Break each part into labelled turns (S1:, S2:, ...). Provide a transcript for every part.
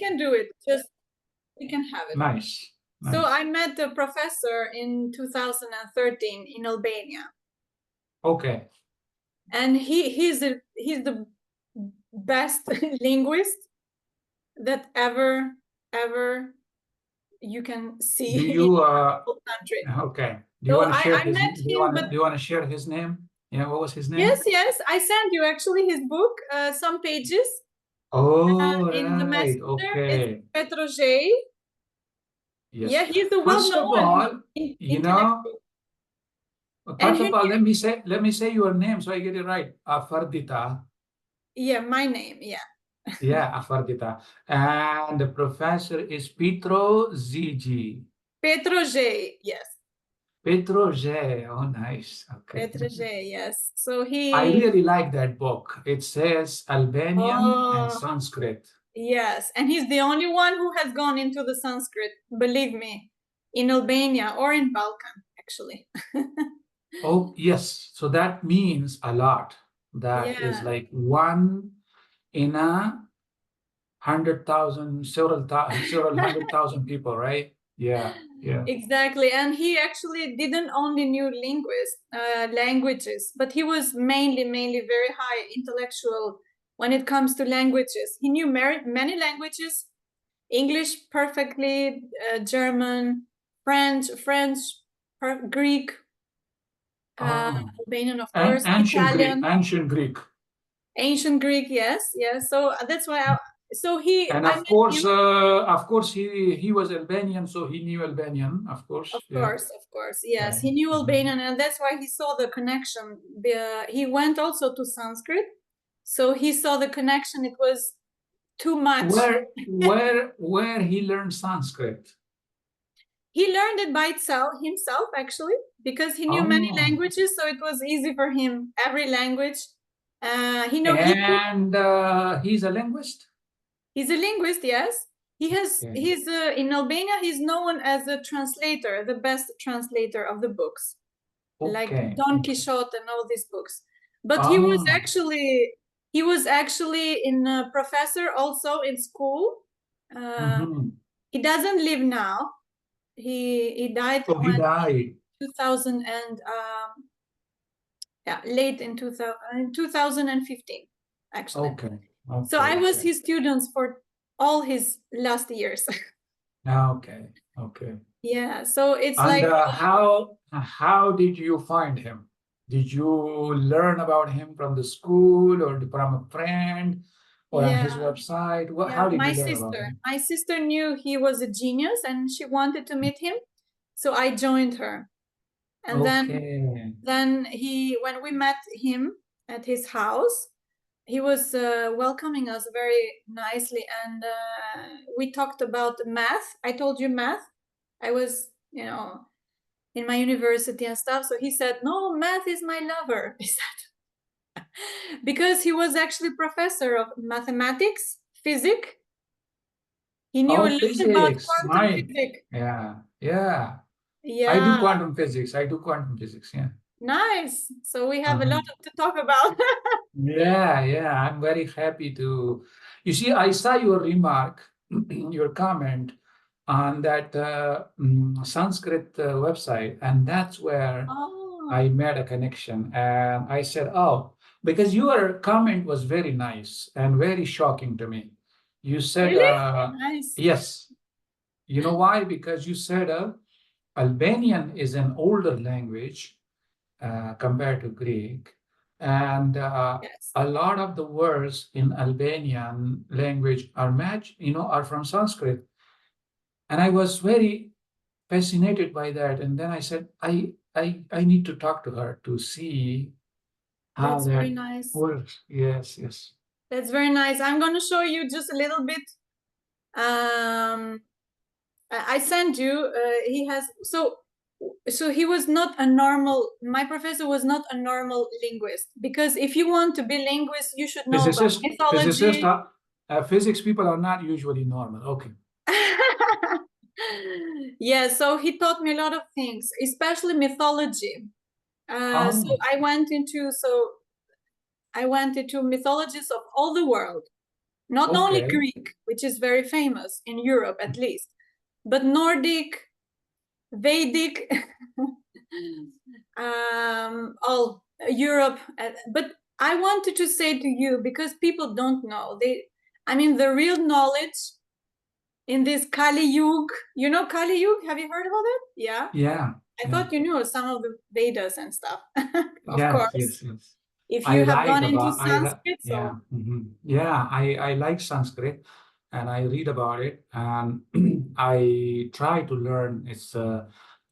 S1: can do it. Just we can have it.
S2: Nice.
S1: So I met the professor in 2013 in Albania.
S2: Okay.
S1: And he's the best linguist that ever you can see.
S2: Do you
S1: in the whole country.
S2: okay. Do you
S1: So
S2: want to share
S1: I
S2: his
S1: met
S2: do
S1: him,
S2: you want to share his name? Yeah, what was his name?
S1: Yes, I sent you actually his book, some pages.
S2: Oh,
S1: in the
S2: right.
S1: messenger.
S2: Okay.
S1: It's Petro.
S2: Yes.
S1: Yeah, he's the
S2: First of all, you know, first of all, let me say your name so I get it right. Aferdita.
S1: Yeah, my name. Yeah.
S2: Yeah, Aferdita. And the professor is Petro Zaja.
S1: Petro. Yes.
S2: Petro Zaja. Oh, nice. Okay.
S1: Petro. Yes. So
S2: I really like that book. It says Albanian and
S1: Oh,
S2: Sanskrit.
S1: yes, and he's the only one who has gone into the Sanskrit, believe me, in Albania or in Balkan, actually.
S2: Oh, yes. So that means a lot. That is
S1: Yeah.
S2: like 1 in 100,000, several 100,000 people, right? Yeah, yeah.
S1: Exactly. And he actually didn't only knew languages, but he was mainly very high intellectual when it comes to languages. He knew many languages, English perfectly, German, French, Greek, Albanian, of course, Italian.
S2: Ancient Greek,
S1: yes. So that's why
S2: and of course, he was Albanian, so he knew Albanian, of course.
S1: Of course, yes. He knew Albanian, and that's why he saw the connection. He went also to Sanskrit, so he saw the connection. It was too much.
S2: Where he learned Sanskrit?
S1: He learned it by himself, actually, because he knew many languages, so it was easy for him. Every language. He's
S2: a linguist?
S1: He's a linguist, yes. He's in Albania, he's known as a translator, the best translator of the books. Like Don Quixote and all these books. But he was actually in a professor also in school. He doesn't live now. He died in 2000 and late in 2015 actually. Okay. So I was his students for all his last years.
S2: Okay.
S1: Yeah, so it's
S2: and how did you find him? Did you learn about him from the school or from a friend or on his website? How did you learn about him?
S1: My sister knew he was a genius and she wanted to meet him, so I joined her. And then when we met him at his house, he was welcoming us very nicely, and we talked about math. I told you math. I was, in my university and stuff. So he said, "No, math is my lover." He said, because he was actually professor of mathematics, physics. He knew a lot about quantum physics.
S2: Yeah. I do quantum physics. Yeah.
S1: Nice. So we have a lot to talk about.
S2: Yeah. I'm very happy to. You see, I saw your remark, your comment on that Sanskrit website, and that's where I made a connection. And I said, because your comment was very nice and very shocking to me. You said,
S1: really? Nice.
S2: Yes. You know why? Because you said Albanian is an older language compared to Greek. And a lot of the words in Albanian language are from Sanskrit. And I was very fascinated by that. And then I said, I need to talk to her to see how that very nice. Works. Yes.
S1: That's very nice. I'm going to show you just a little bit. I sent you. He has so he was not a normal. My professor was not a normal linguist, because if you want to be linguist, you should know about mythology.
S2: Physics people are not usually normal. Okay.
S1: Yeah, so he taught me a lot of things, especially mythology. So I went into mythologies of all the world, Not only Greek, which is very famous in Europe at least, but Nordic, Vedic, all Europe. But I wanted to say to you, because people don't know, the real knowledge in this Kali Yuga, you know Kali Yuga? Have you heard about it? Yeah.
S2: Yeah.
S1: I thought you knew some of the Vedas and stuff. Of
S2: yes,
S1: course.
S2: Yes, yes.
S1: If you have gone into Sanskrit,
S2: yeah, yeah, I like Sanskrit, and I read about it, and I try to learn its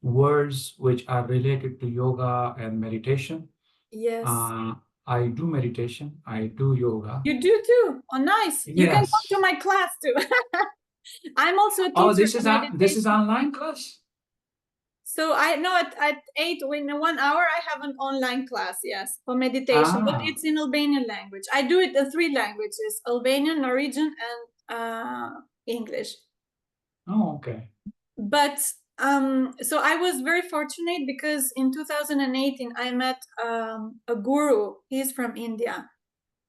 S2: words which are related to yoga and meditation.
S1: Yes.
S2: I do meditation. I do yoga.
S1: You do too. Oh, nice.
S2: Yes.
S1: You can come to my class too. I'm also a teacher.
S2: Oh, this is online class?
S1: So I know at 8 in 1 hour I have an online class, yes, for meditation, but it's in Albanian language. I do it in 3 languages: Albanian, Norwegian, and English.
S2: Oh, okay.
S1: But so I was very fortunate because in 2018 I met a guru. He's from India.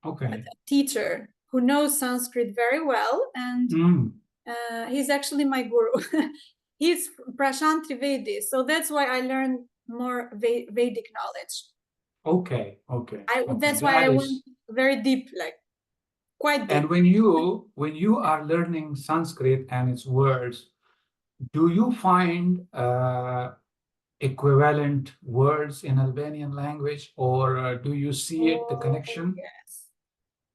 S2: Okay.
S1: A teacher who knows Sanskrit very well, and he's actually my guru. He's Prashant Trivedi, so that's why I learned more Vedic knowledge.
S2: Okay.
S1: That's why I went very deep, like quite deep.
S2: And when you are learning Sanskrit and its words, do you find equivalent words in Albanian language, or do you see the connection?
S1: Yes,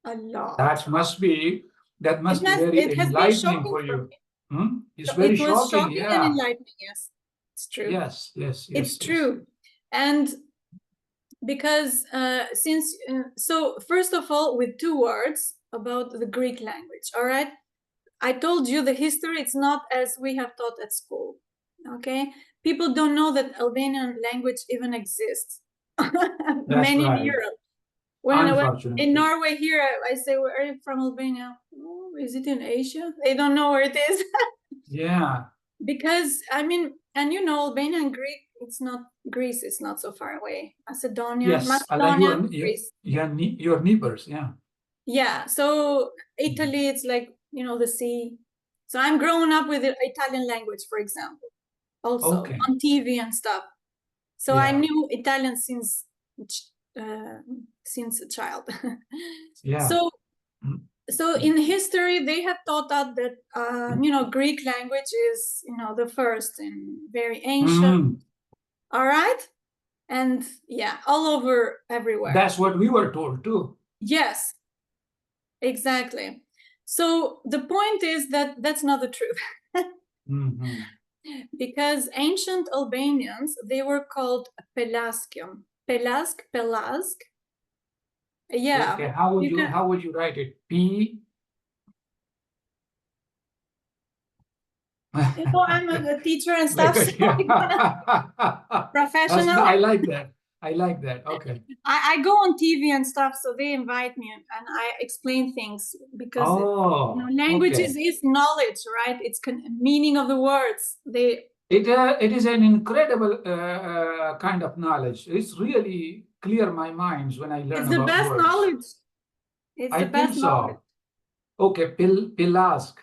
S1: a lot.
S2: That must be very enlightening for you. It's very shocking, yeah.
S1: And enlightening, yes. It's true.
S2: Yes.
S1: It's true. And because so first of all, with 2 words about the Greek language, all right? I told you the history, it's not as we have taught at school, okay? People don't know that Albanian language even exists. Many in Europe. When in Norway here, I say, where are you from, Albania? Oh, is it in Asia? They don't know where it is.
S2: Yeah.
S1: Because, and Albania and Greek, it's not Greece, it's not so far away. Macedonia,
S2: yes,
S1: Macedonia, Greece.
S2: Your neighbors, yeah.
S1: Yeah, so Italy, it's like, the sea. So I'm growing up with the Italian language, for example, also on TV and stuff. So I knew Italian since a child.
S2: Yeah.
S1: So in history, they have taught us that, Greek language is, the first and very ancient. All right? And yeah, all over, everywhere.
S2: That's what we were told too.
S1: Yes, exactly. So the point is that that's not the truth. Because ancient Albanians, they were called Pelasgium. Pelasg. Yeah.
S2: Okay, how would you write it? P.
S1: I'm a teacher and stuff. Professional.
S2: I like that. Okay.
S1: I go on TV and stuff, so they invite me and I explain things because language is knowledge, right? It's meaning of the words.
S2: It is an incredible kind of knowledge. It's really clear my mind when I learn about words.
S1: It's the best knowledge. It's the best knowledge.
S2: Okay, Pelasg.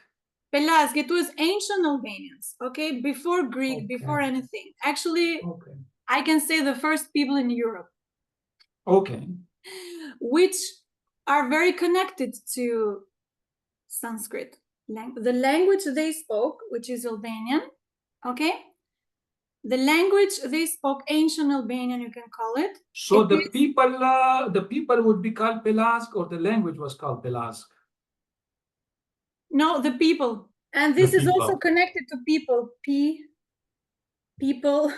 S1: Pelasg, it was ancient Albanians, okay? Before Greek, before anything. Actually, I can say the first people in Europe.
S2: Okay.
S1: Which are very connected to Sanskrit. The language they spoke, which is Albanian, okay? The language they spoke, ancient Albanian, you can call it.
S2: So the people would be called Pelasg, or the language was called Pelasg?
S1: No, the people. And this is also connected to people. People.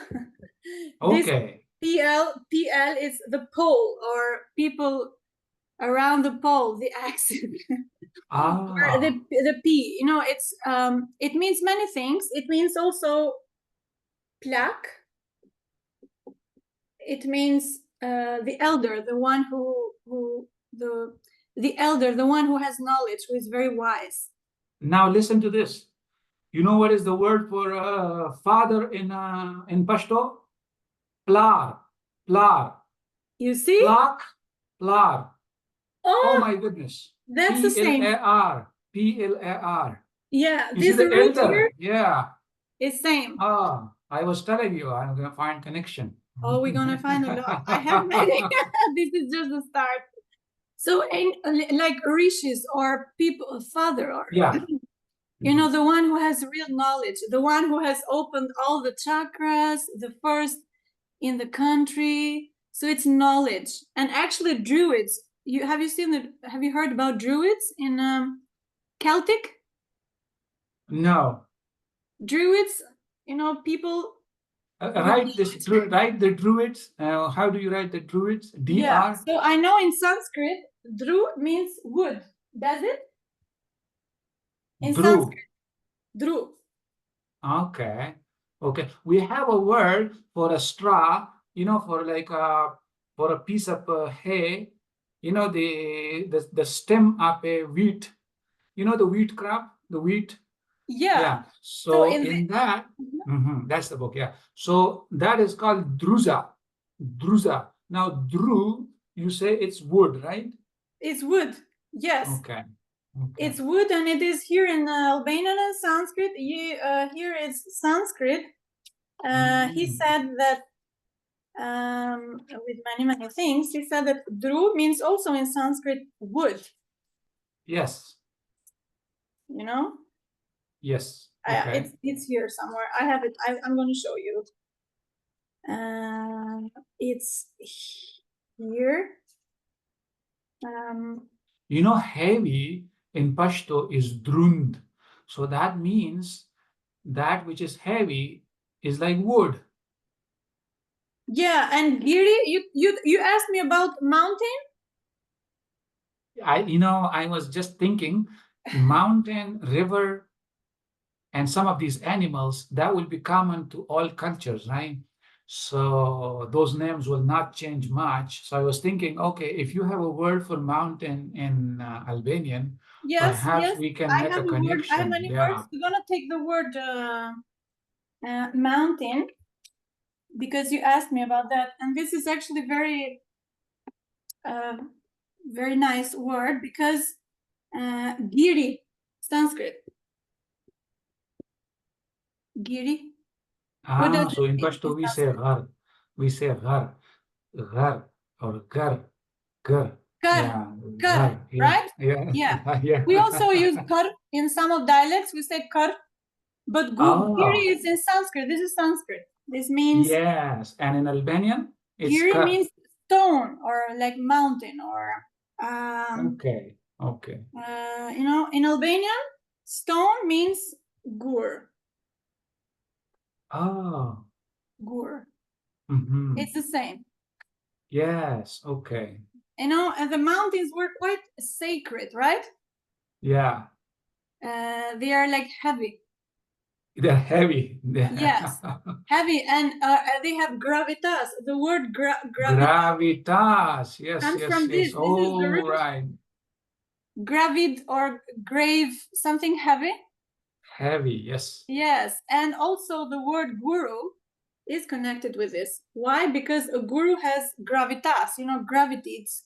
S2: Okay.
S1: PL is the pole, or people around the pole, the accent. The P, it's it means many things. It means also plak. It means the elder, the one the elder, the one who has knowledge, who is very wise.
S2: Now listen to this. You know what is the word for father in Pashto? Plar.
S1: You see?
S2: Plar. Oh my goodness.
S1: That's the same.
S2: P-L-A-R. P-L-A-R.
S1: Yeah,
S2: You see
S1: this
S2: the
S1: root
S2: elder.
S1: here
S2: Yeah.
S1: is same.
S2: Ah, I was telling you, I'm going to find connection.
S1: Oh, we're going to find a lot. I have many. This is just the start. So, like rishis or people, father, or
S2: yeah,
S1: you know, the one who has real knowledge, the one who has opened all the chakras, the first in the country. So it's knowledge. And actually, druids. Have you heard about druids in Celtic?
S2: No.
S1: Druids, you know, people.
S2: Write the druids. How do you write the druids? D-R?
S1: Yeah. So I know in Sanskrit, dru means wood. Does it? In Sanskrit, dru.
S2: Okay. Okay. We have a word for a straw, you know, for like for a piece of hay, you know, the stem of a wheat, you know, the wheat crop, the wheat.
S1: Yeah.
S2: So in that, that's the book. Yeah. So that is called druza. Druza. Now, dru, you say it's wood, right?
S1: It's wood. Yes.
S2: Okay.
S1: It's wood, and it is here in Albanian and Sanskrit. Here is Sanskrit. He said that with many things. He said that dru means also in Sanskrit wood.
S2: Yes.
S1: You know.
S2: Yes. Okay.
S1: It's here somewhere. I have it. I'm going to show you. It's here.
S2: You know, heavy in Pashto is drund. So that means that which is heavy is like wood.
S1: Yeah, and Giri, you asked me about mountain.
S2: I was just thinking mountain, river, and some of these animals that will be common to all cultures, right? So those names will not change much. So I was thinking, okay, if you have a word for mountain in Albanian, perhaps we can make a connection.
S1: I have many words. We're gonna take the word mountain because you asked me about that, and this is actually very nice word because giri, Sanskrit. Giri.
S2: So in Pashto we say ghar. We say ghar, ghar or gar, gar.
S1: Kar, right? Yeah. We also use kar in some of dialects. We say kar, but giri is in Sanskrit. This is Sanskrit. This means
S2: yes, and in Albanian,
S1: giri means stone or like mountain or
S2: okay.
S1: You know, in Albanian, stone means gur. Gur. It's the same.
S2: Yes, okay.
S1: You know, and the mountains were quite sacred, right?
S2: Yeah.
S1: They are like heavy.
S2: They're heavy.
S1: Yes, heavy, and they have gravitas. The word
S2: gravitas. Yes,
S1: comes
S2: yes,
S1: from
S2: yes.
S1: this. This is the root.
S2: Right.
S1: Gravid or grave, something heavy.
S2: Heavy, yes.
S1: Yes, and also the word guru is connected with this. Why? Because a guru has gravitas, you know, gravity. It's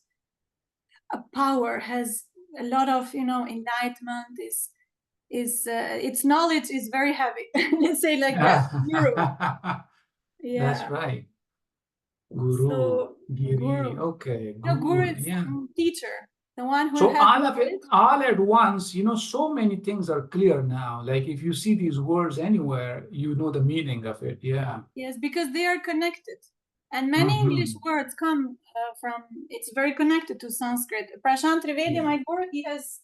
S1: a power, has a lot of, you know, enlightenment, its knowledge is very heavy. Let's say like that. Guru.
S2: Yeah. That's right. Guru. So, Giri. Okay.
S1: No, guru is teacher. The one who
S2: so
S1: has
S2: all of it, all at once, you know, so many things are clear now. Like if you see these words anywhere, you know the meaning of it. Yeah.
S1: Yes, because they are connected. And many English words come from, it's very connected to Sanskrit. Prashant Trivedi, my guru, he has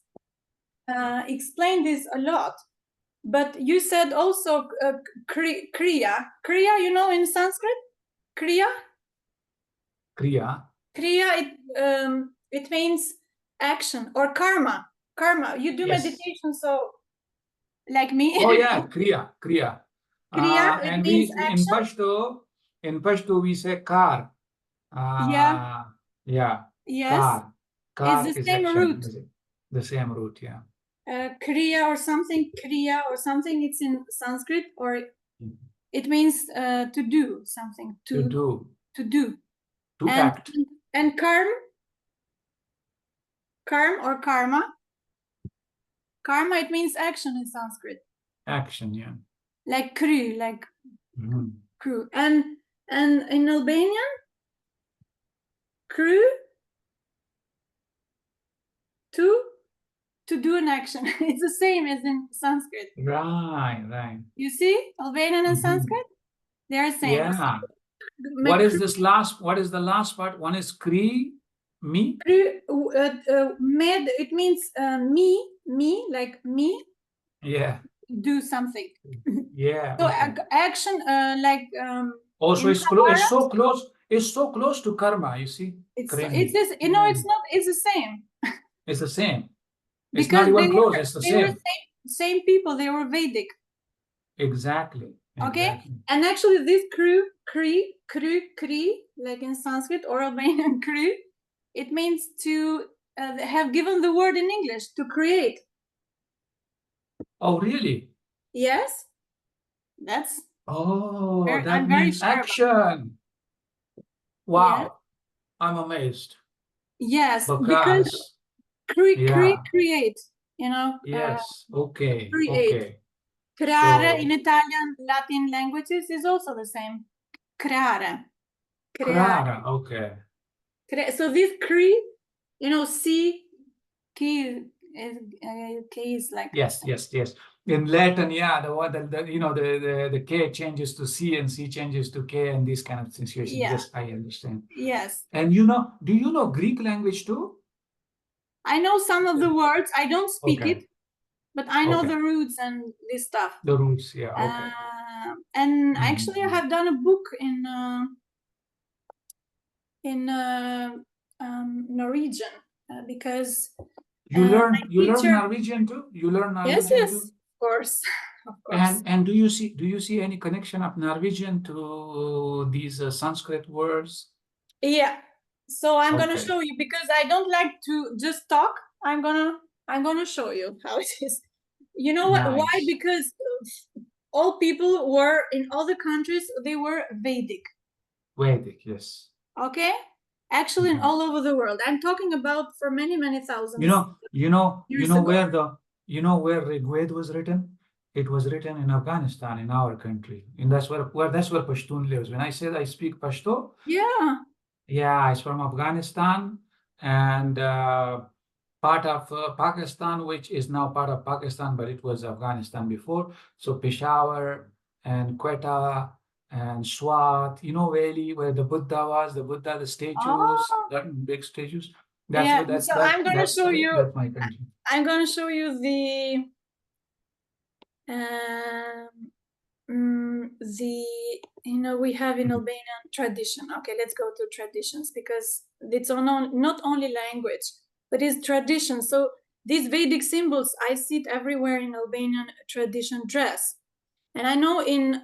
S1: explained this a lot. But you said also kriya. Kriya, you know, in Sanskrit? Kriya?
S2: Kriya.
S1: Kriya, it means action or karma. Karma. You do meditation, so like me.
S2: Oh yeah, kriya. Kriya,
S1: it means action.
S2: In Pashto we say kar.
S1: Yeah. Yes.
S2: Kar
S1: it's the
S2: is
S1: same
S2: action.
S1: root.
S2: The same root, yeah.
S1: Kriya or something, it's in Sanskrit, or it means to do something. To do. To
S2: act.
S1: And karma. Karm or karma. Karma, it means action in Sanskrit.
S2: Action, yeah.
S1: Like kru, like kru. And in Albanian, kru, to do an action. It's the same as in Sanskrit.
S2: Right.
S1: You see, Albanian and Sanskrit, they are same.
S2: Yeah. What is this last? What is the last part? One is kri, me.
S1: Med, it means me, like me.
S2: Yeah.
S1: Do something.
S2: Yeah.
S1: So
S2: okay.
S1: action, like.
S2: Also, it's so close. It's so close to karma. You see.
S1: It's this. You know, it's not. It's the same.
S2: It's the same. It's
S1: Because
S2: not even close. It's the same.
S1: Were same people. They were Vedic.
S2: Exactly.
S1: Okay. And actually, this kri, like in Sanskrit or Albanian kru, it means to have given the word in English, to create.
S2: Oh, really?
S1: Yes. That's.
S2: Oh, that means action. Wow. Yeah. I'm amazed.
S1: Yes, because create, you know.
S2: Yes. Okay.
S1: Create.
S2: Okay.
S1: Creare in Italian, Latin languages is also the same. Creare.
S2: Creare. Okay.
S1: So this cre, you know, C, key is like.
S2: Yes. In Latin, yeah, the one that you know the K changes to C and C changes to K and these kind of situations. Yeah. Yes, I understand.
S1: Yes.
S2: And you know, do you know Greek language too?
S1: I know some of the words. I don't speak it, but I know the roots and this stuff.
S2: The roots, yeah. Okay.
S1: And actually, I have done a book in Norwegian because
S2: you learn Norwegian too. You learn Norwegian
S1: yes,
S2: too?
S1: Of course.
S2: And do you see any connection of Norwegian to these Sanskrit words? Yeah.
S1: So I'm gonna show you, because I don't like to just talk. I'm gonna show you how it is. You know what? Nice. Why? Because all people were in all the countries. They were Vedic.
S2: Vedic, yes.
S1: Okay. Actually, in all over the world. I'm talking about for many thousands.
S2: You know where Rigved was written? It was written in Afghanistan, in our country, and that's where Pashtun lives. When I said I speak Pashto, yeah, it's from Afghanistan and part of Pakistan, which is now part of Pakistan, but it was Afghanistan before. So Peshawar and Quetta and Swat, you know, Valley, where the Buddha was, the statues, that big statues. That's
S1: I'm going to show you.
S2: That's my country.
S1: I'm going to show you the we have in Albanian tradition. Okay, let's go to traditions, because it's not only language, but it's tradition. So these Vedic symbols, I see it everywhere in Albanian tradition dress. And I know in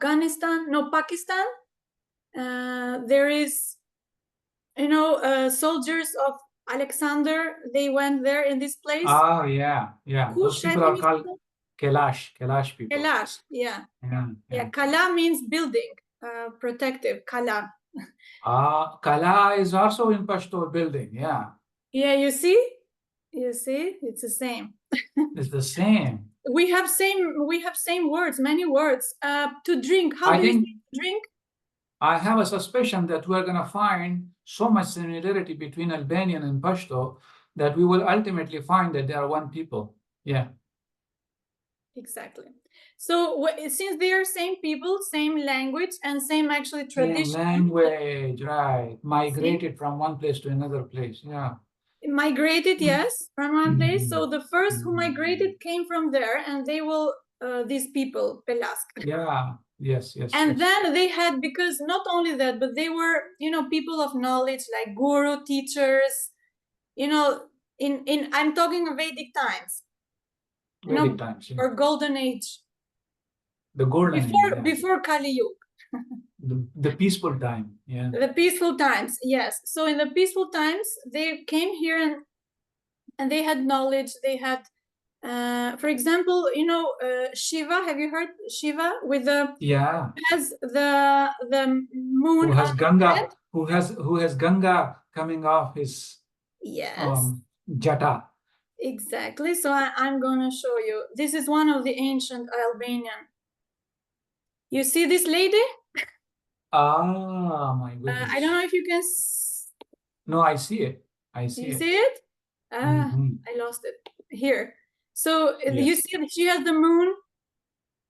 S1: Pakistan, there is, soldiers of Alexander, they went there in this place.
S2: Oh, yeah. Those people are called Kailash people.
S1: Kailash, yeah. Kala means building, protective, kala.
S2: Kala is also in Pashto, building, yeah.
S1: Yeah, you see, it's the same.
S2: It's the same.
S1: We have same words, many words. To drink, how do you say drink?
S2: I have a suspicion that we're going to find so much similarity between Albanian and Pashto that we will ultimately find that they are one people. Yeah.
S1: Exactly. So since they are same people, same language, and same actually tradition.
S2: Same language, right. Migrated from one place to another place, yeah.
S1: Migrated, yes, from one place. So the first who migrated came from there, and they will, these people, Pelask.
S2: Yeah, yes.
S1: And then they had, because not only that, but they were, people of knowledge, like guru, teachers, I'm talking of Vedic times.
S2: Vedic times, yeah.
S1: Or golden age.
S2: The golden age, yeah.
S1: Before Kali Yuga.
S2: The peaceful time, yeah.
S1: The peaceful times, yes. So in the peaceful times, they came here and they had knowledge. They had, for example, Shiva. Have you heard Shiva with the?
S2: Yeah.
S1: Has the moon?
S2: Who has Ganga? Who has Ganga coming off his
S1: Yes.
S2: Jata.
S1: Exactly. So I'm going to show you. This is one of the ancient Albanian. You see this lady?
S2: Ah, my goodness.
S1: I don't know if you can.
S2: No, I see it. I see
S1: you
S2: it.
S1: see it? I lost it. Here. So
S2: Yes.
S1: you see she has the moon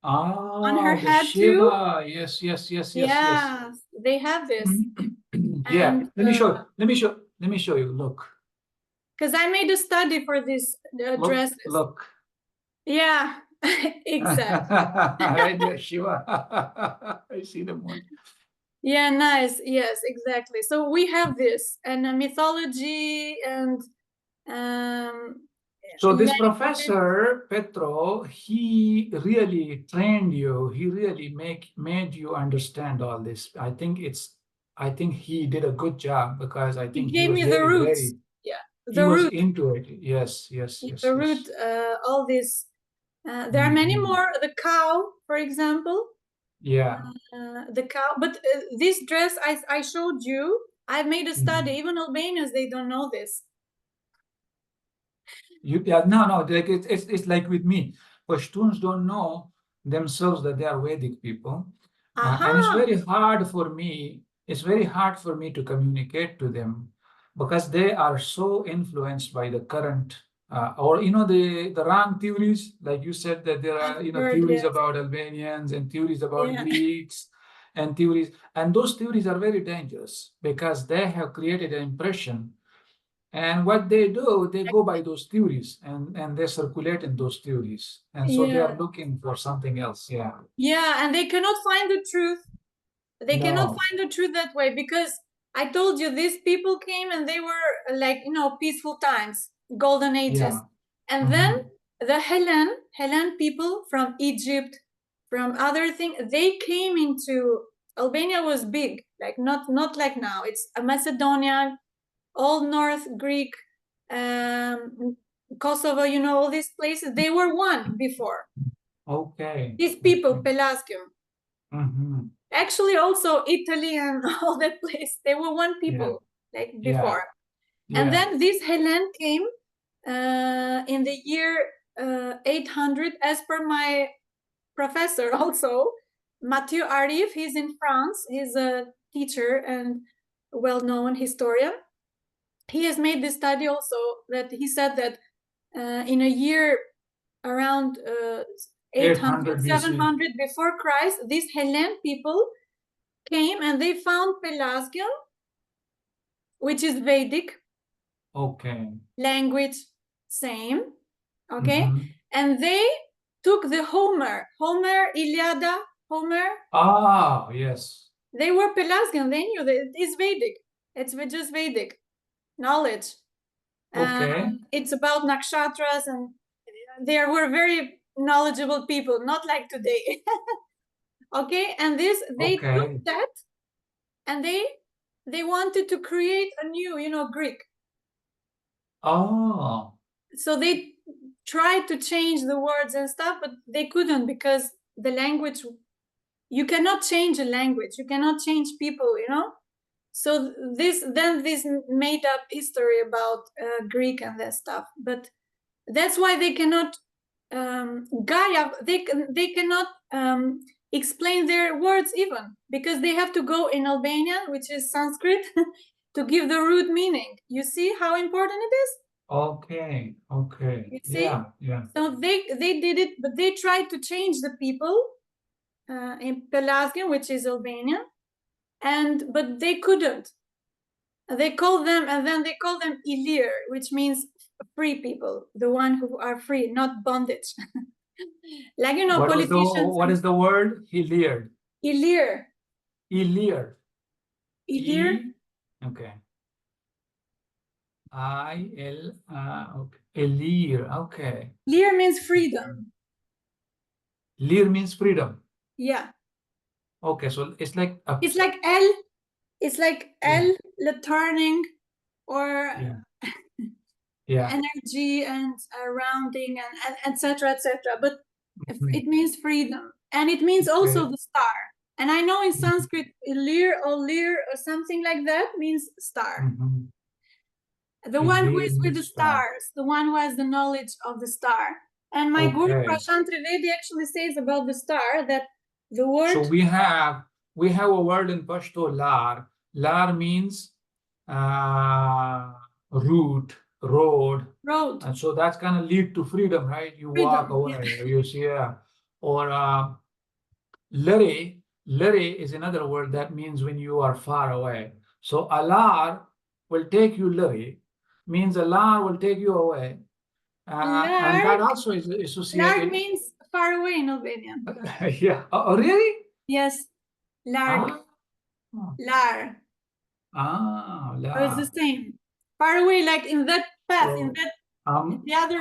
S1: on her
S2: the
S1: head
S2: Shiva.
S1: too.
S2: Yes, yes, yes, yes,
S1: Yeah,
S2: yes.
S1: they have this.
S2: Yeah.
S1: And,
S2: Let me show you. Look.
S1: Because I made a study for this dresses.
S2: Look.
S1: Yeah, exactly.
S2: Right there, Shiva. I see the moon.
S1: Yeah, nice. Yes, exactly. So we have this and mythology and
S2: so this professor Petro, he really trained you. He really made you understand all this. I think he did a good job because I think
S1: he gave me the roots.
S2: He was into it. Yes, yes, yes.
S1: The root, all this. There are many more. The cow, for example.
S2: Yeah.
S1: The cow. But this dress I showed you, I made a study. Even Albanians, they don't know this.
S2: No, like it's like with me. Pashtuns don't know themselves that they are Vedic people, and it's very hard for me. It's very hard for me to communicate to them because they are so influenced by the current, or the wrong theories. Like you said that there are theories about Albanians and theories about Greeks and theories, and those theories are very dangerous because they have created an impression. And what they do, they go by those theories and they circulate in those theories. And so they are looking for something else. Yeah.
S1: Yeah, and they cannot find the truth. They cannot find the truth that way because I told you these people came and they were like, peaceful times, golden ages. And then the Hellen people from Egypt, from other things, they came into Albania was big, like not like now. It's a Macedonian, Old North Greek, Kosovo, all these places, they were one before.
S2: Okay.
S1: These people, Pelasgium. Actually, also Italy and all that place, they were one people like before. And then this Hellen came in the year 800, as per my professor also, Mathieu Arif. He's in France. He's a teacher and well-known historian. He has made this study also that he said that in a year around 800, 700 before Christ, these Hellen people came and they found Pelasgium, which is Vedic.
S2: Okay.
S1: Language, same. Okay. And they took the Homer, Iliada, Homer.
S2: Ah, yes.
S1: They were Pelasgian. They knew that it's Vedic. It's just Vedic knowledge. Okay. It's about nakshatras, and they were very knowledgeable people, not like today. Okay. And they took that and they wanted to create a new, Greek. Oh. So they tried to change the words and stuff, but they couldn't because the language, you cannot change a language. You cannot change people. So this made up history about Greek and that stuff. But that's why they cannot, Gaia, they cannot explain their words even because they have to go in Albanian, which is Sanskrit, to give the root meaning. You see how important it is? Okay. You see? Yeah. So they did it, but they tried to change the people in Pelasgian, which is Albanian, but they couldn't. They called them, and then they called them Ilir, which means free people, the one who are free, not bondage. Like, politicians.
S2: What is the word? Ilir.
S1: Ilir.
S2: Ilir.
S1: Ilir.
S2: Okay. I-L, okay. Ilir, okay. Lir
S1: means freedom.
S2: Lir means freedom.
S1: Yeah.
S2: Okay, so it's like
S1: it's like L. It's like L, the turning, or energy and rounding and etc. But it means freedom, and it means also the star. And I know in Sanskrit, lir or something like that means star. The one who is with the stars, the one who has the knowledge of the star. And my Guru Prashant Trivedi actually says about the star that the word...
S2: So we have a word in Pashto, lar. Lar means route, road. And so that's going to lead to freedom, right? You walk away, you see, or lere. Lere is another word that means when you are far away. So alar will take you lere, means alar will take you away. And that also is associated.
S1: Larg means far away in Albanian.
S2: Yeah. Oh, really?
S1: Yes. Larg. Lar.
S2: Lar.
S1: So it's the same. Far away, like in that path, in that the other.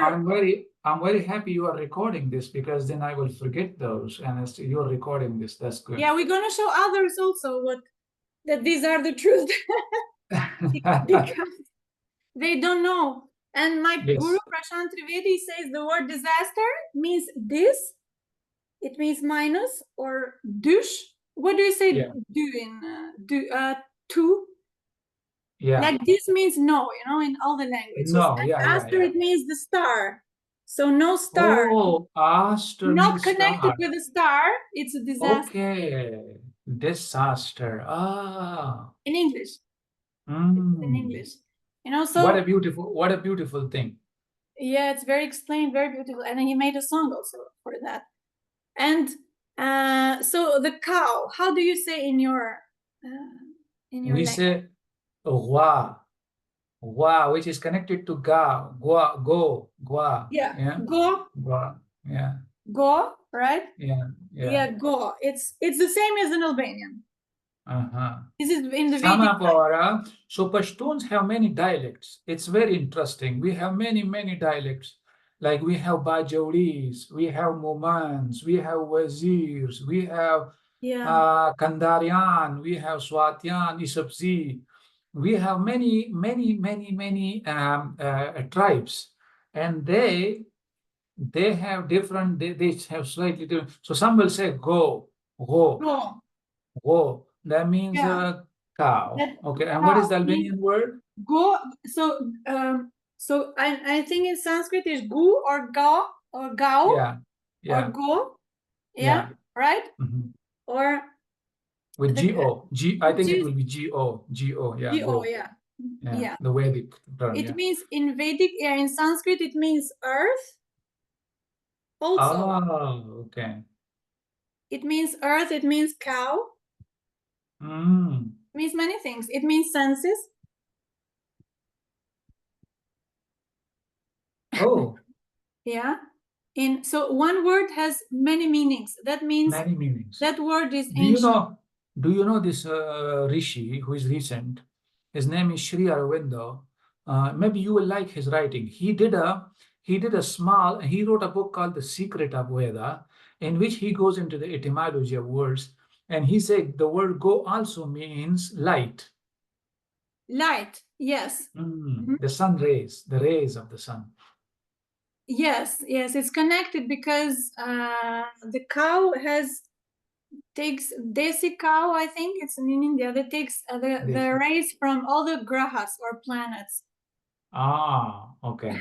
S2: I'm very happy you are recording this, because then I will forget those, and you're recording this. That's good.
S1: Yeah, we're gonna show others also that these are the truth. Because they don't know. And my Guru Prashant Trivedi says the word disaster means this. It means minus or douche. What do you say do in to?
S2: Yeah.
S1: Like this means no, in all the languages.
S2: No,
S1: and aster, it means the star. So no star.
S2: Oh, aster
S1: not connected with a star. It's a disaster.
S2: Okay. Disaster. Ah.
S1: In English. In English. So
S2: what a beautiful thing.
S1: Yeah, it's very explained, very beautiful. And he made a song also for that. And so the cow, how do you say in your language?
S2: We say roi, which is connected to ga, go.
S1: Yeah. Go.
S2: Yeah.
S1: Go, right?
S2: Yeah.
S1: Go. It's the same as in Albanian. This is in the
S2: Vedic. So Pashtuns have many dialects. It's very interesting. We have many dialects. Like we have Bajauris, we have Mumans, we have Wazirs, we have Kandarian, we have Swatian, Isabzi. We have many tribes, and they have different. They have slightly different. So some will say go. That means cow. Okay, and what is the Albanian word?
S1: Go. So I think in Sanskrit is gu or ga or gao. Or go. Yeah. Right. Or
S2: with G-O. I think it will be G-O. Yeah.
S1: G-O,
S2: yeah. The Vedic term.
S1: It means in Vedic, in Sanskrit, it means earth. Also.
S2: Oh, okay.
S1: It means earth, it means cow. It means many things. It means senses.
S2: Oh.
S1: Yeah. So one word has many meanings. That means
S2: many meanings.
S1: That word is ancient.
S2: Do you know this Rishi who is recent? His name is Sri Aurobindo. Maybe you will like his writing. He wrote a book called The Secret of Veda, in which he goes into the etymology of words. And he said the word go also means light.
S1: Light, yes.
S2: The sun rays, the rays of the sun.
S1: Yes, it's connected because the cow takes desi cow, I think it's in India, that takes the rays from all the grahas or planets.
S2: Okay.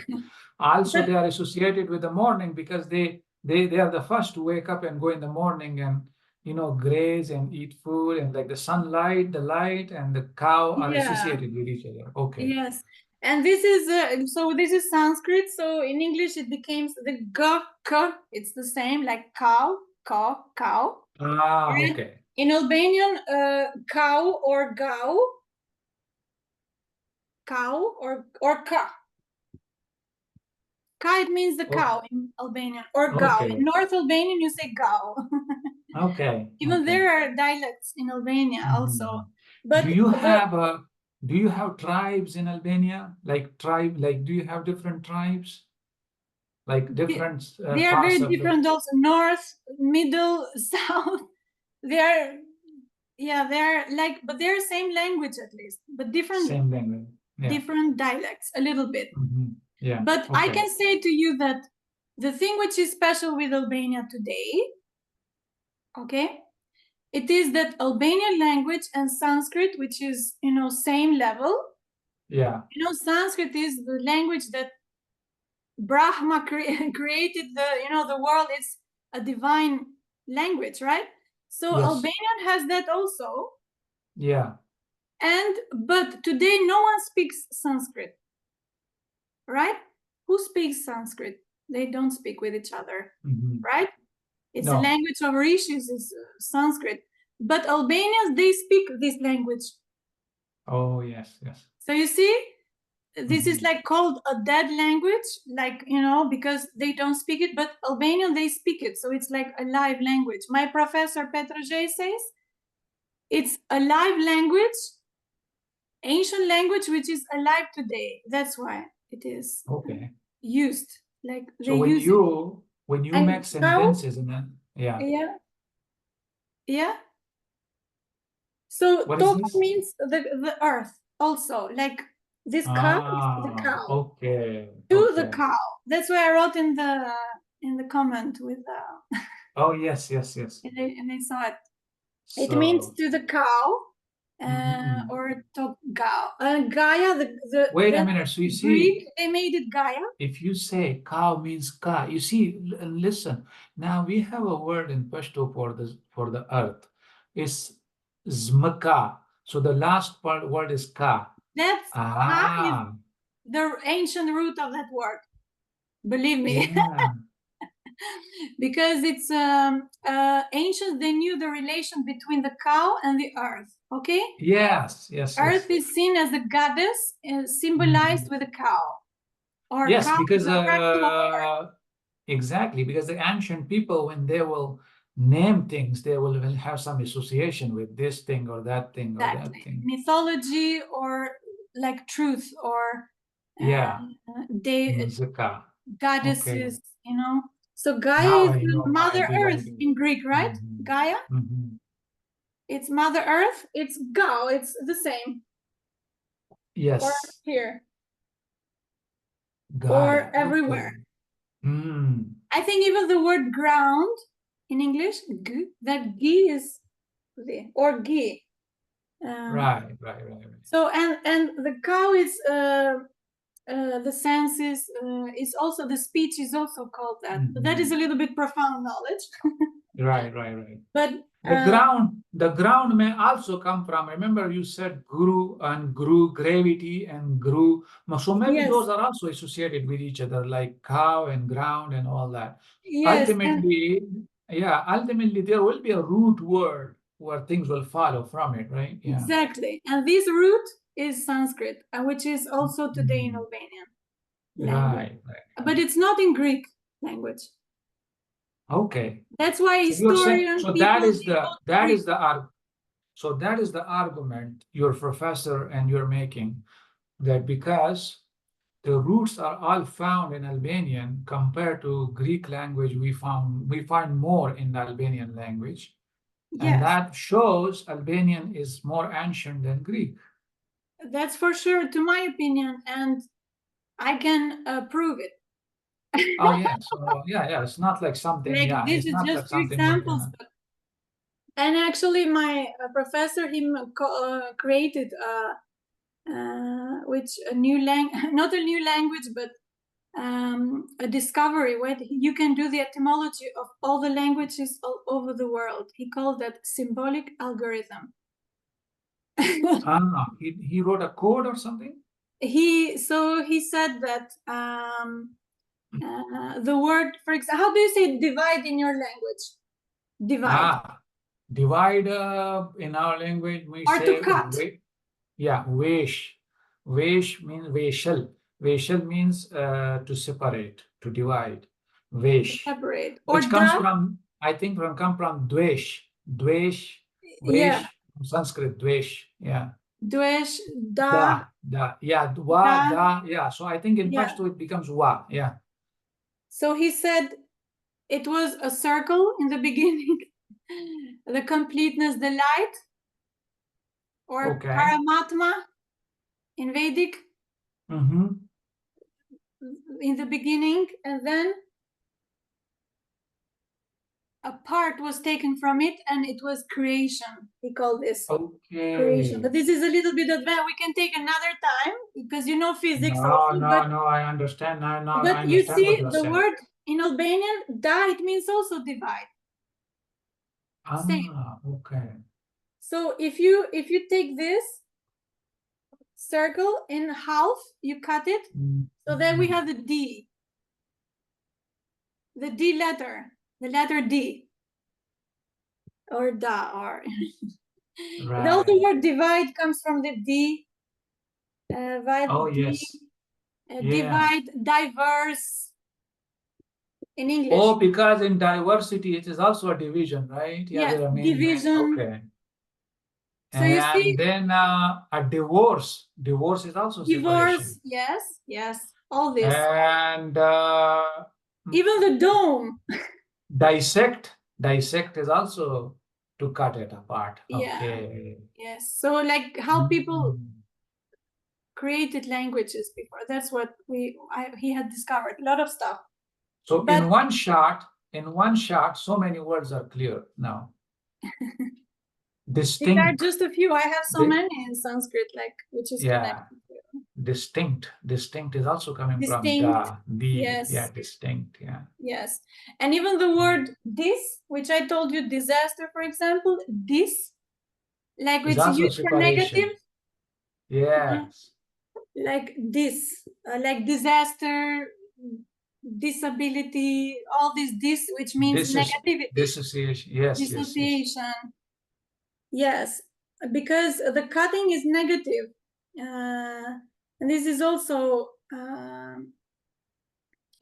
S2: Also, they are associated with the morning because they are the first to wake up and go in the morning and graze and eat food, and like the sunlight, the light, and the cow are associated with each other. Okay.
S1: Yes. And this is so this is Sanskrit. So in English it becomes the g, k. It's the same like cow, cow.
S2: Okay.
S1: In Albanian, cow or gau, cow or ka. Ka, it means the cow in Albanian, or gau. In North Albanian you say gau.
S2: Okay.
S1: Even there are dialects in Albania also. But
S2: do you have tribes in Albania? Do you have different tribes? Like different
S1: they are very different also. North, middle, south. They're but they're same language at least, but different.
S2: Same language. Yeah.
S1: Different dialects a little bit.
S2: Yeah.
S1: But I can say to you that the thing which is special with Albania today, it is that Albanian language and Sanskrit, which is same level,
S2: Yeah.
S1: You know, Sanskrit is the language that Brahma created the world. It's a divine language, right? So
S2: yes.
S1: Albanian has that also.
S2: Yeah.
S1: But today no one speaks Sanskrit, right? Who speaks Sanskrit? They don't speak with each other, right? It's a language of rishis, is Sanskrit. But Albanians, they speak this language.
S2: Oh, yes, yes.
S1: So you see, this is like called a dead language, like, because they don't speak it, but Albanian, they speak it. So it's like a live language. My professor, Petro says, it's a live language, ancient language, which is alive today. That's why it is used. Like
S2: so when you make sentences and then
S1: yeah. So Toka means the earth also. Like this cow is the cow.
S2: Okay.
S1: To the cow. That's why I wrote in the comment with
S2: oh yes. And
S1: they saw it. It means to the cow. Or to Gaia,
S2: wait a minute. So you see,
S1: Greek, they made it Gaia.
S2: If you say cow means ka, you see, listen. Now we have a word in Pashto for the earth. It's zmaka. So the last word is ka.
S1: That's ka is the ancient root of that word. Believe me. Yeah. Because it's ancient, they knew the relation between the cow and the earth. Okay.
S2: Yes.
S1: Earth is seen as a goddess, symbolized with a cow. Or
S2: yes, because exactly, because the ancient people, when they will name things, they will have some association with this thing or that thing or that thing.
S1: Mythology or like truth or goddesses, So Gaia is Mother Earth in Greek, right? Gaia? It's Mother Earth, it's Gao, it's the same.
S2: Yes.
S1: Or here. Gaia. Or everywhere. I think even the word ground in English, that gi is or gi. Right. So and the cow is the senses is also, the speech is also called that. But that is a little bit profound knowledge. Right. But
S2: the ground may also come from, remember you said guru and guru, gravity and guru. So maybe those are also associated with each other, like cow and ground and all that. Yes. Ultimately there will be a root word where things will follow from it, right?
S1: Yeah. Exactly. And this root is Sanskrit, which is also today in Albanian language. Right. But it's not in Greek language.
S2: Okay.
S1: That's why historians.
S2: So that is the argument your professor and you're making, that because the roots are all found in Albanian compared to Greek language, we find more in the Albanian language. Yes. And that shows Albanian is more ancient than Greek.
S1: That's for sure, to my opinion, and I can prove it.
S2: Oh yes, it's not like something.
S1: Like, this is just two examples. And actually, my professor, created a new not a new language, but a discovery where you can do the etymology of all the languages all over the world. He called that symbolic algorithm.
S2: He wrote a code or something?
S1: He said that the word, for example, how do you say divide in your language? Divide.
S2: Divide in our language we
S1: or
S2: say
S1: to cut.
S2: Vesh. Vesh means veshal. Veshal means to separate, to divide. Vesh.
S1: Separate.
S2: Which comes from, I think, come from dvesh. Dvesh. Vesh. Sanskrit dvesh. Yeah.
S1: Dvesh, da.
S2: Yeah, da. Yeah. So I think in Pashto it becomes wa. Yeah.
S1: So he said it was a circle in the beginning. The completeness, the light, or Paramatma in Vedic. In the beginning, and then a part was taken from it, and it was creation. He called this creation. But
S2: Okay.
S1: this is a little bit advanced. We can take another time because you know physics
S2: No,
S1: also.
S2: no, I understand. I
S1: But you
S2: understand what
S1: see,
S2: you are
S1: the
S2: saying.
S1: word in Albanian, da, it means also divide. Same.
S2: Okay.
S1: So if you take this circle in half, you cut it. So then we have the D. The D letter. The letter D. Or da, or
S2: Right.
S1: the other word divide comes from the D.
S2: Yes.
S1: Divide, diverse in English.
S2: Oh, because in diversity it is also a division, right?
S1: Yeah, division.
S2: Okay.
S1: So you see,
S2: then a divorce. Divorce is also
S1: divorce.
S2: separation.
S1: Yes, all this.
S2: And
S1: even the dome.
S2: Dissect is also to cut it apart.
S1: Yeah.
S2: Okay.
S1: Yes. So like how people created languages before. That's what he had discovered. A lot of stuff.
S2: So in one shot, so many words are clear now. Distinct.
S1: There are just a few. I have so many in Sanskrit, like which is connected to.
S2: Distinct is also coming from the.
S1: Yes.
S2: Yeah, distinct. Yeah.
S1: Yes. And even the word this, which I told you, disaster, for example, this, like which is used for negative.
S2: Yes.
S1: Like this, like disaster, disability, all this, which means negativity.
S2: Dissociation. Yes.
S1: Dissociation. Yes, because the cutting is negative. And this is also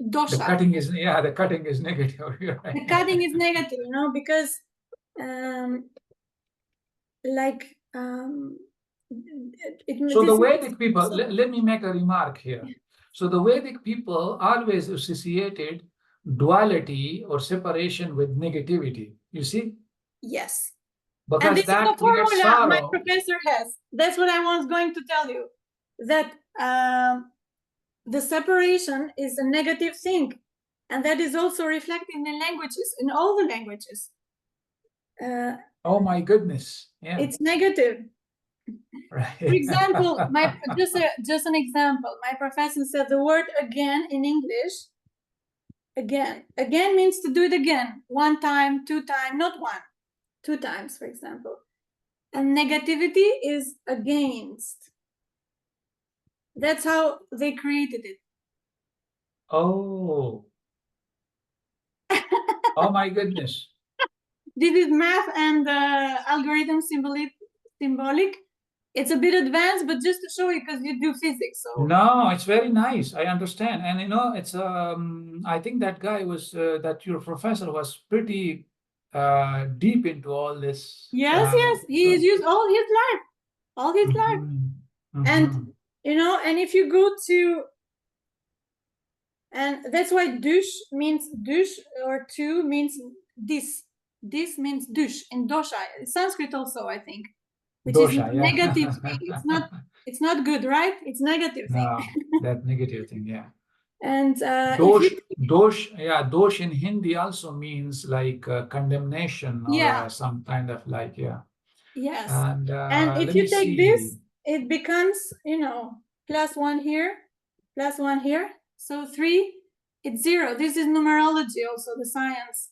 S1: dosha.
S2: The cutting is negative. You're right.
S1: The cutting is negative, because
S2: so the Vedic people, let me make a remark here. So the Vedic people always associated duality or separation with negativity. You see?
S1: Yes.
S2: Because
S1: and this is the formula my professor has. That's what I was going to tell you. That the separation is a negative thing. And that is also reflected in languages, in all the languages.
S2: Oh my goodness. Yeah.
S1: It's negative. Right. For example, just an example. My professor said the word again in English. Again means to do it again. One time, two times, not one. Two times, for example. And negativity is against. That's how they created it.
S2: Oh. Oh my goodness.
S1: This is math and algorithm symbolic. It's a bit advanced, but just to show you, because you do physics. So
S2: no, it's very nice. I understand, and it's I think that guy was that your professor was pretty deep into all this.
S1: Yes, he's used all his life, and and if you go to, and that's why douche means douche, or two means this. This means douche in dosha. Sanskrit also, I think. Which dosha, is negative thing. It's not good, right? It's negative thing.
S2: No, that negative thing, yeah.
S1: And
S2: dosh in Hindi also means like condemnation or some kind of like,
S1: Yes. And if you take this, it becomes, +1 here, +1 here. So 3, it's 0. This is numerology also, the science.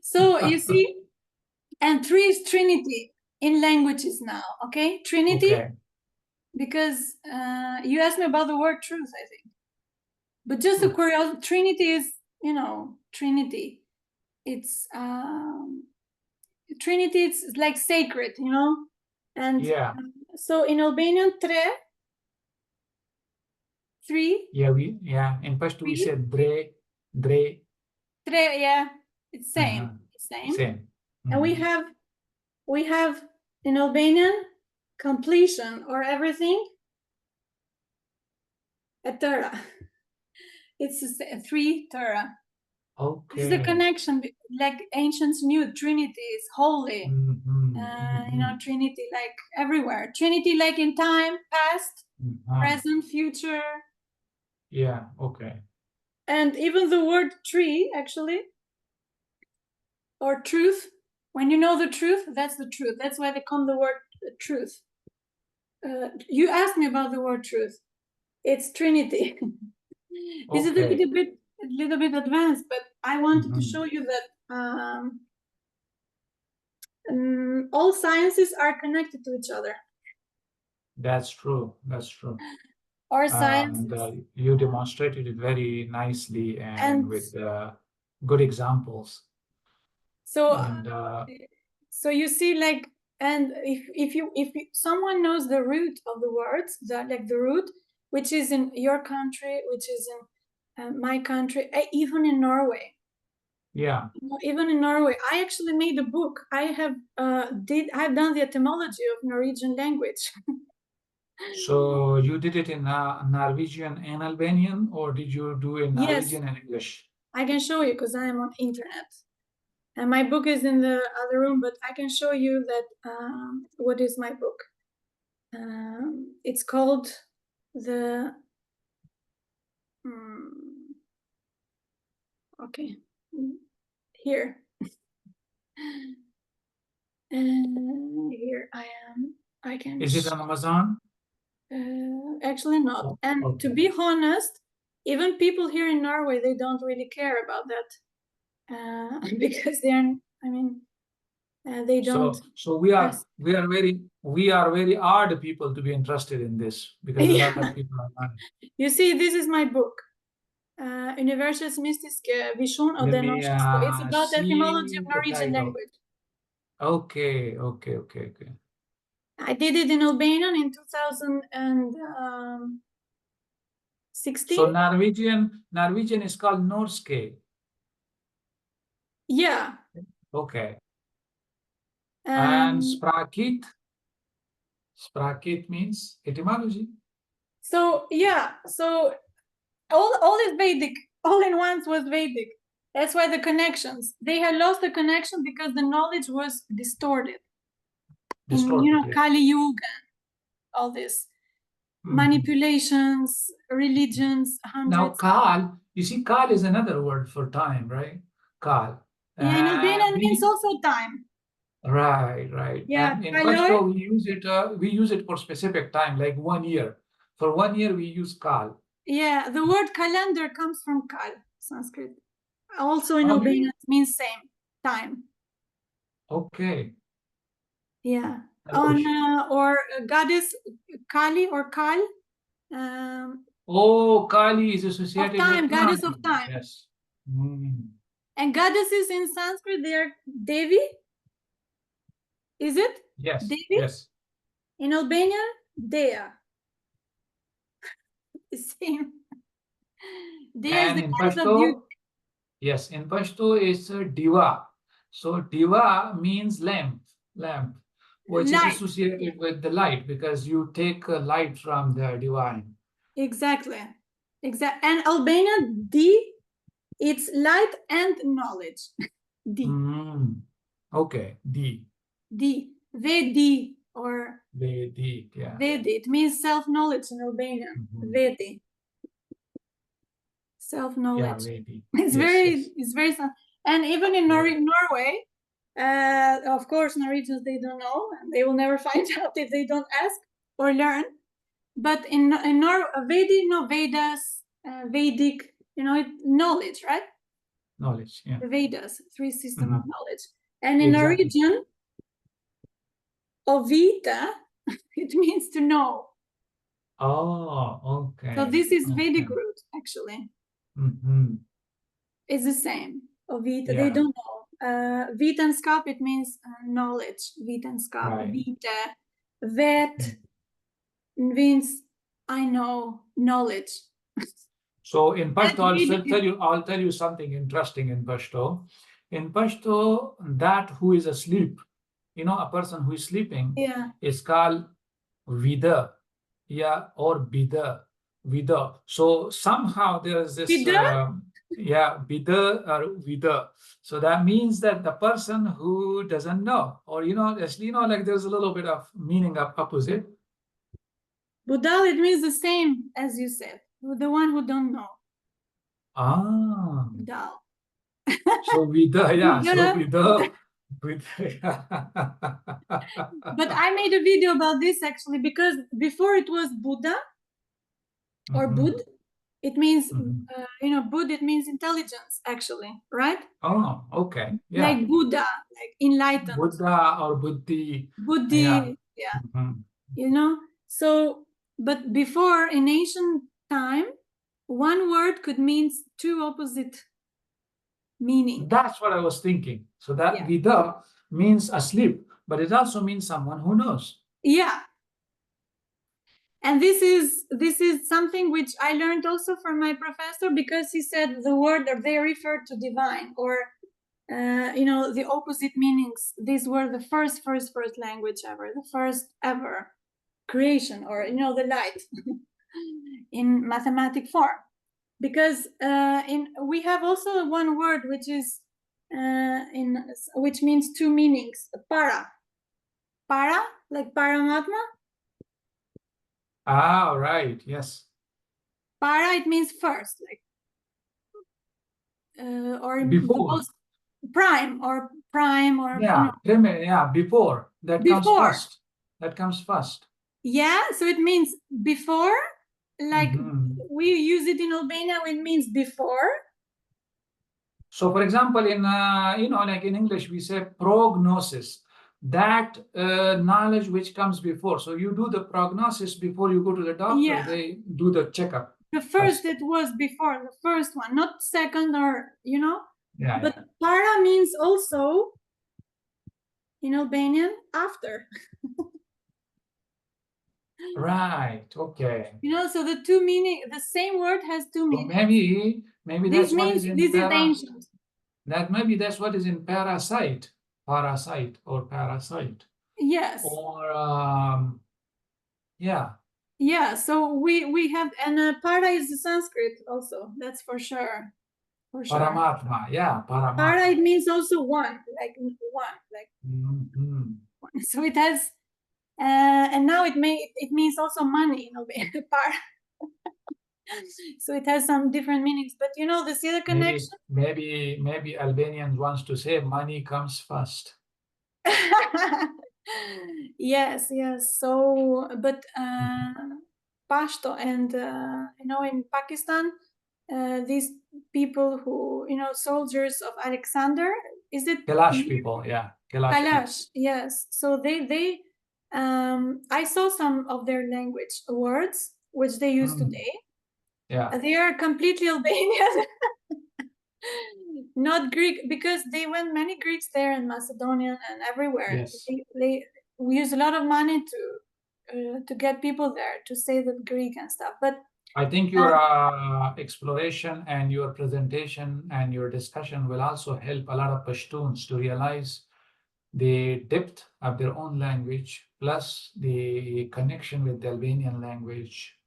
S1: So you see, and 3 is Trinity in languages now, okay? Trinity, because you asked me about the word truth, I think. But just a curiosity, Trinity is, Trinity. It's Trinity, it's like sacred, And so in Albanian, 3.
S2: In Pashto we said dre.
S1: It's same. It's same. And we have in Albanian completion or everything. A tera. It's a 3 tera. Okay. It's the connection, like ancients knew Trinity is holy. Trinity like everywhere. Trinity like in time, past, present, future.
S2: Yeah, okay.
S1: And even the word tree, actually, or truth, when you know the truth, that's the truth. That's why they call the word truth. You asked me about the word truth. It's Trinity. This is a little bit advanced, but I wanted to show you that all sciences are connected to each other.
S2: That's true. That's true.
S1: Our science.
S2: You demonstrated it very nicely and with good examples.
S1: So, so you see, like, and if someone knows the root of the words, like the root, which is in your country, which is in my country, even in Norway.
S2: Yeah.
S1: Even in Norway, I actually made a book. I've done the etymology of Norwegian language.
S2: So you did it in Norwegian and Albanian, or did you do in Norwegian and English?
S1: I can show you because I am on internet. And my book is in the other room, but I can show you that what is my book. It's called the okay, here. And here I am. I can.
S2: Is it on Amazon?
S1: Actually not. And to be honest, even people here in Norway, they don't really care about that because they're. I mean, they don't.
S2: So we are very odd people to be interested in this because a lot of people are not.
S1: You see, this is my book. Universets mystiske vision of den norske språk. It's about the etymology of Norwegian language.
S2: Okay.
S1: I did it in Albanian in 2016.
S2: So Norwegian is called Norske.
S1: Yeah.
S2: Okay. And Sprakit means etymology.
S1: So yeah, so all is Vedic. All in once was Vedic. That's why the connections. They had lost the connection because the knowledge was distorted. In Kali Yuga, all this manipulations, religions, hundreds.
S2: Now Kal, you see, Kal is another word for time, right? Kal.
S1: Yeah, in Albanian means also time.
S2: Right.
S1: Yeah,
S2: and in Pashto we use it for specific time, like 1 year. For 1 year we use Kal.
S1: Yeah, the word calendar comes from Kal, Sanskrit. Also in Albanian it means same, time.
S2: Okay.
S1: Yeah. Or goddess Kali or Kal.
S2: Kali is associated with time.
S1: Goddess of time.
S2: Yes.
S1: And goddesses in Sanskrit, they are Devi. Is it?
S2: Yes.
S1: Devi?
S2: Yes.
S1: In Albanian, Dea. Same. Dea is the goddess of beauty.
S2: Yes, in Pashto is Diva. So Diva means lamp, which is associated with the light because you take light from the divine.
S1: Exactly. And Albanian, D, it's light and knowledge. D.
S2: Okay, D.
S1: Vedi or
S2: Vedi, yeah.
S1: Vedi. It means self-knowledge in Albanian. Vedi. Self-knowledge.
S2: Yeah,
S1: it's very and even in Norway, of course, Norwegians, they don't know, and they will never find out if they don't ask or learn. But in Vedi, Vedas, Vedic, knowledge, right?
S2: Knowledge, yeah.
S1: The Vedas, 3 systems of knowledge. And in Norwegian, Ovita, it means to know.
S2: Oh, okay.
S1: So this is Vedic root, actually. It's the same. Ovita, they don't know. Vetenskap, it means knowledge. Vetenskap, vite, vet means I know, knowledge.
S2: So in Pashto, I'll tell you something interesting in Pashto. In Pashto, that who is asleep, a person who is sleeping, is called Vida, or Bida. So somehow there is this Bida or Vida. So that means that the person who doesn't know, or like there's a little bit of meaning of opposite.
S1: Budal, it means the same as you said, the one who don't know.
S2: Ah.
S1: Dal.
S2: So Vida, yeah. So Vida.
S1: But I made a video about this actually, because before it was Buddha or Bud. It means, Bud, it means intelligence, actually, right?
S2: Oh, okay. Yeah.
S1: Like Buddha, like enlightened.
S2: Buddha or Buddhi.
S1: Buddhi, yeah. So, but before, in ancient time, one word could mean two opposite meaning.
S2: That's what I was thinking. So that Vida means asleep, but it also means someone who knows.
S1: Yeah. And this is something which I learned also from my professor, because he said the word that they refer to divine, or the opposite meanings. These were the first language ever, the first ever creation, or the light in mathematic form. Because we have also one word which is which means two meanings. Para, like Paramatma.
S2: Ah, right. Yes.
S1: Para, it means first, like or
S2: before.
S1: Prime, or
S2: before. That comes first. That comes first.
S1: Yeah, so it means before, like we use it in Albania, it means before.
S2: So, for example, in like in English, we say prognosis. That knowledge which comes before. So you do the prognosis before you go to the doctor. Yeah. They do the checkup.
S1: The first, it was before, the first one, not second, or
S2: Yeah.
S1: But para means also in Albanian after.
S2: Right. Okay.
S1: So the two meaning, the same word has two meanings.
S2: Maybe that's what is in
S1: this is ancient.
S2: Maybe that's what is in parasite or parasite.
S1: Yes.
S2: Or yeah.
S1: Yeah. So we have, and para is the Sanskrit also. That's for sure.
S2: Paramatma. Yeah. Paramatma.
S1: Para, it means also one, like one, like. One. So it has, and now it means also money. Para. So it has some different meanings, but the other connection.
S2: Maybe Albanian wants to say money comes first.
S1: Yes. So, but Pashto and in Pakistan, these people who soldiers of Alexander, is it
S2: Kailash people? Yeah,
S1: Kailash. Yes. So they I saw some of their language words which they use today.
S2: Yeah.
S1: They are completely Albanian. Not Greek, because they went many Greeks there in Macedonia and everywhere.
S2: Yes.
S1: We use a lot of money to get people there to say the Greek and stuff. But
S2: I think your exploration and your presentation and your discussion will also help a lot of Pashtuns to realize the depth of their own language, plus the connection with the Albanian language,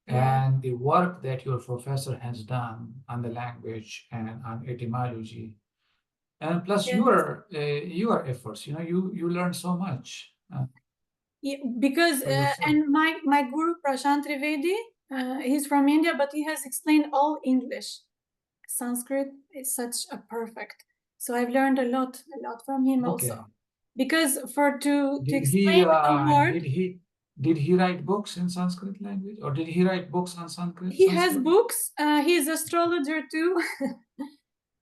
S2: and the work that your professor has done on the language and on etymology, and plus your efforts. You learn so much.
S1: Because and my guru Prashant Trivedi, he's from India, but he has explained all English. Sanskrit is such a perfect. So I've learned a lot from him also. Because to explain a word.
S2: Did he write books in Sanskrit language, or did he write books on Sanskrit?
S1: He has books. He's an astrologer too.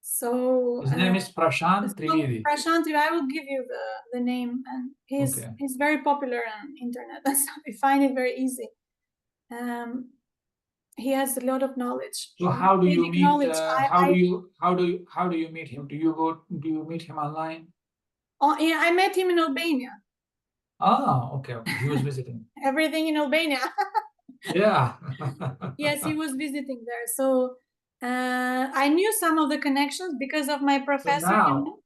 S1: So
S2: his name is Prashant Trivedi.
S1: Prashant Trivedi. I will give you the name, and he's very popular on internet. So I find it very easy. He has a lot of knowledge.
S2: So how do you meet? How do you meet him? Do you meet him online?
S1: Oh, yeah, I met him in Albania.
S2: Oh, okay. He was visiting.
S1: Everything in Albania.
S2: Yeah.
S1: Yes, he was visiting there. So I knew some of the connections because of my professor.
S2: So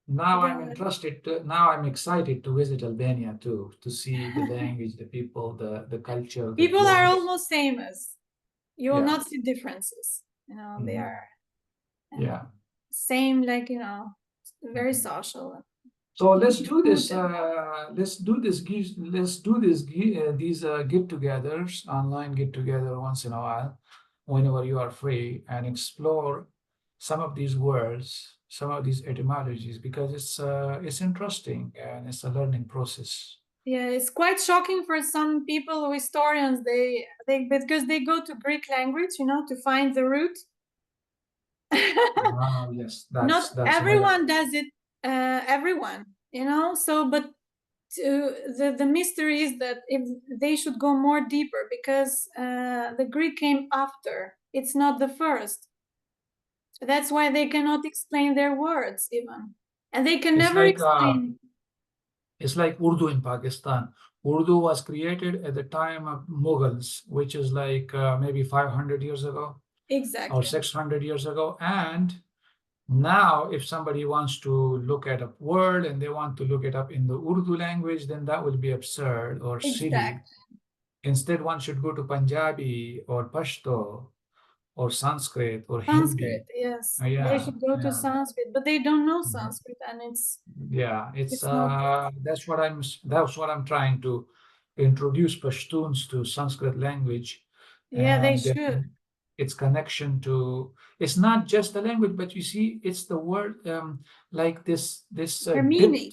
S2: now I'm interested. Now I'm excited to visit Albania too, to see the language, the people, the culture.
S1: People are almost same as. You will not see differences. They are. Same, like very social.
S2: So let's do this. Let's do this. These get-togethers, online get-together once in a while, whenever you are free and explore some of these words, some of these etymologies, because it's interesting and it's a learning process.
S1: Yeah, it's quite shocking for some people, historians, they because they go to Greek language, to find the root.
S2: Yes,
S1: Not
S2: that's
S1: everyone does it, everyone, so, but the mystery is that if they should go more deeper, because the Greek came after, it's not the first. That's why they cannot explain their words even, and they can never explain.
S2: It's like Urdu in Pakistan. Urdu was created at the time of Mughals, which is like maybe 500 years ago.
S1: Exactly.
S2: Or 600 years ago. And now, if somebody wants to look at a word and they want to look it up in the Urdu language, then that would be absurd or silly. Instead, one should go to Punjabi or Pashto or Sanskrit or Hindi.
S1: Yes.
S2: Yeah,
S1: they should go to Sanskrit, but they don't know Sanskrit, and it's not.
S2: That's what I'm trying to introduce Pashtuns to Sanskrit language.
S1: Yeah, they should.
S2: Its connection to, it's not just the language, but you see, it's the word, like this
S1: meaning.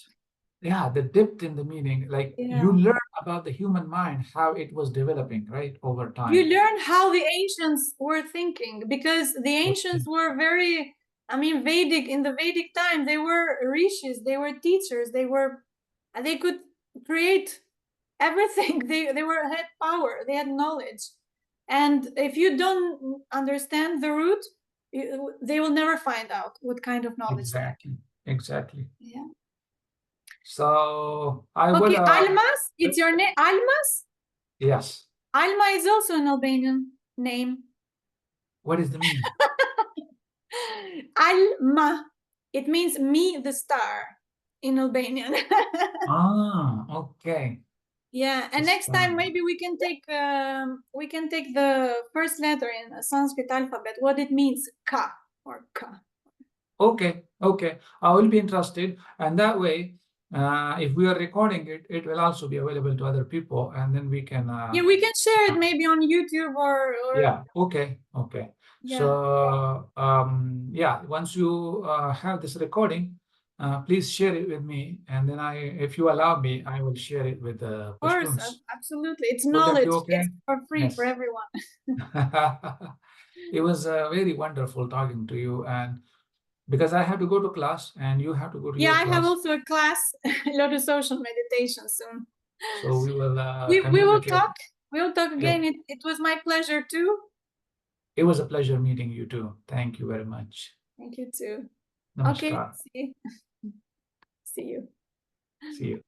S2: Yeah, the depth in the meaning. Like you learn about the human mind, how it was developing, right, over time.
S1: You learn how the ancients were thinking, because the ancients were very, Vedic, in the Vedic time, they were rishis, they were teachers, they could create everything. They had power, they had knowledge. And if you don't understand the root, they will never find out what kind of knowledge.
S2: Exactly.
S1: Yeah.
S2: So I will.
S1: Okay, Almas, it's your name, Almas?
S2: Yes.
S1: Alma is also an Albanian name.
S2: What is the meaning?
S1: Alma. It means me, the star, in Albanian.
S2: Okay.
S1: Yeah, and next time maybe we can take the first letter in the Sanskrit alphabet, what it means, ka or ka.
S2: Okay, I will be interested, and that way, if we are recording it, it will also be available to other people, and then we can.
S1: Yeah, we can share it maybe on YouTube or.
S2: Yeah. Okay.
S1: Yeah.
S2: So yeah, once you have this recording, please share it with me, and then if you allow me, I will share it with the Pashtuns.
S1: Of course, absolutely. It's knowledge. It's for free for everyone.
S2: It was very wonderful talking to you, and because I have to go to class and you have to go to your class.
S1: Yeah, I have also a class, a lot of social meditation soon.
S2: So we will
S1: we will talk. We will talk again. It was my pleasure too.
S2: It was a pleasure meeting you too. Thank you very much.
S1: Thank you too.
S2: Namaskar.
S1: Okay, see you.
S2: See you.